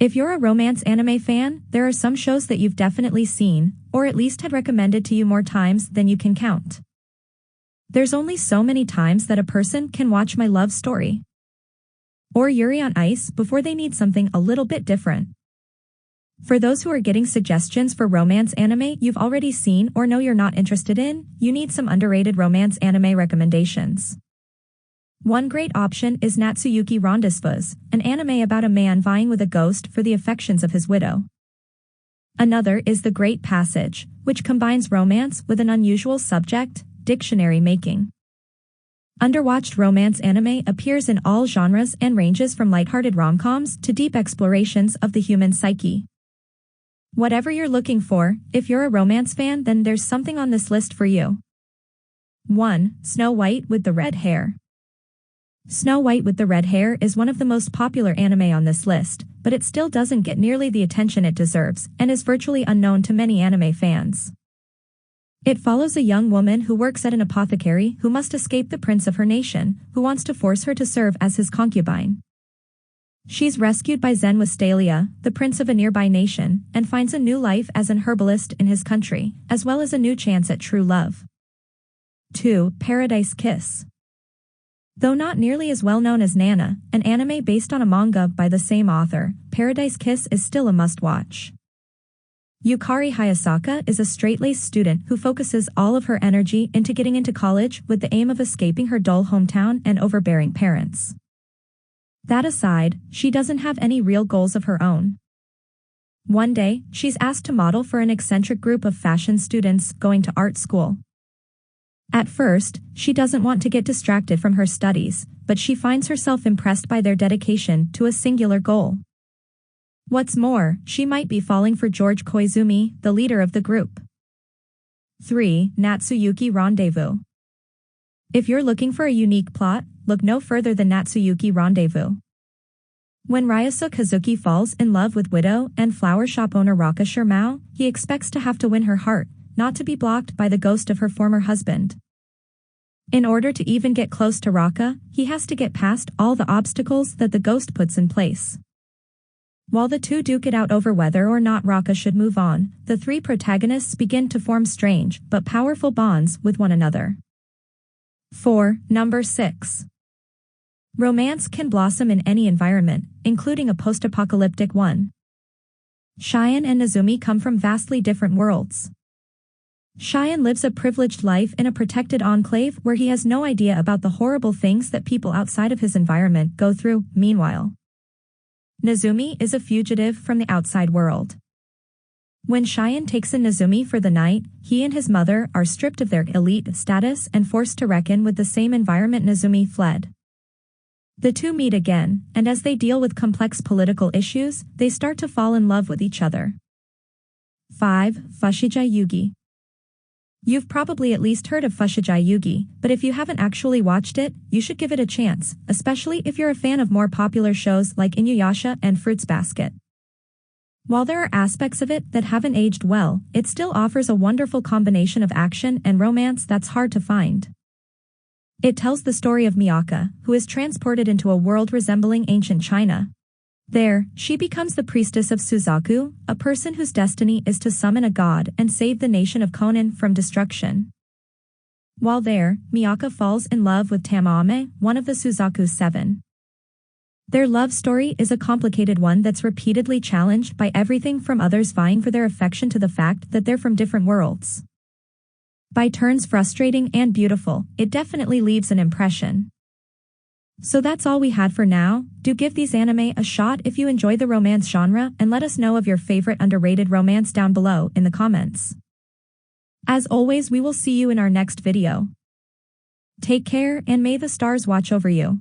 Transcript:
If you're a romance anime fan, there are some shows that you've definitely seen, or at least had recommended to you more times than you can count. There's only so many times that a person can watch My Love Story or Yuri on Ice before they need something a little bit different. For those who are getting suggestions for romance anime you've already seen or know you're not interested in, you need some underrated romance anime recommendations. One great option is Natsuyuki Rendezvous, an anime about a man vying with a ghost for the affections of his widow. Another is The Great Passage, which combines romance with an unusual subject, dictionary making. Underwatched romance anime appears in all genres and ranges from lighthearted romcoms to deep explorations of the human psyche. Whatever you're looking for, if you're a romance fan, then there's something on this list for you. 1. Snow White with the Red Hair. Snow White with the Red Hair is one of the most popular anime on this list, but it still doesn't get nearly the attention it deserves and is virtually unknown to many anime fans. It follows a young woman who works at an apothecary who must escape the prince of her nation, who wants to force her to serve as his concubine. She's rescued by Zen Wistalia, the prince of a nearby nation, and finds a new life as an herbalist in his country, as well as a new chance at true love. 2. Paradise Kiss. Though not nearly as well known as Nana, an anime based on a manga by the same author, Paradise Kiss is still a must-watch. Yukari Hayasaka is a straight-laced student who focuses all of her energy into getting into college with the aim of escaping her dull hometown and overbearing parents. That aside, she doesn't have any real goals of her own. One day, she's asked to model for an eccentric group of fashion students going to art school. At first, she doesn't want to get distracted from her studies, but she finds herself impressed by their dedication to a singular goal. What's more, she might be falling for George Koizumi, the leader of the group. 3. Natsuyuki Rendezvous. If you're looking for a unique plot, look no further than Natsuyuki Rendezvous. When Ryusuke Hazuki falls in love with widow and flower shop owner Raka Shirmao, he expects to have to win her heart, not to be blocked by the ghost of her former husband. In order to even get close to Raka, he has to get past all the obstacles that the ghost puts in place. While the two duke it out over whether or not Raka should move on, the three protagonists begin to form strange but powerful bonds with one another. 4. Number 6. Romance can blossom in any environment, including a post-apocalyptic one. Cheyenne and Nezumi come from vastly different worlds. Cheyenne lives a privileged life in a protected enclave where he has no idea about the horrible things that people outside of his environment go through. Meanwhile, Nezumi is a fugitive from the outside world. When Cheyenne takes in Nezumi for the night, he and his mother are stripped of their elite status and forced to reckon with the same environment Nezumi fled. The two meet again, and as they deal with complex political issues, they start to fall in love with each other. 5. Fushigi Yugi. You've probably at least heard of Fushigi Yugi, but if you haven't actually watched it, you should give it a chance, especially if you're a fan of more popular shows like Inuyasha and Fruits Basket. While there are aspects of it that haven't aged well, it still offers a wonderful combination of action and romance that's hard to find. It tells the story of Miyaka, who is transported into a world resembling ancient China. There, she becomes the priestess of Suzaku, a person whose destiny is to summon a god and save the nation of Konan from destruction. While there, Miyaka falls in love with Tamaame, one of the Suzaku 7. Their love story is a complicated one that's repeatedly challenged by everything from others vying for their affection to the fact that they're from different worlds. By turns frustrating and beautiful, it definitely leaves an impression. So that's all we had for now. Do give these anime a shot if you enjoy the romance genre and let us know of your favorite underrated romance down below in the comments. As always, we will see you in our next video. Take care and may the stars watch over you.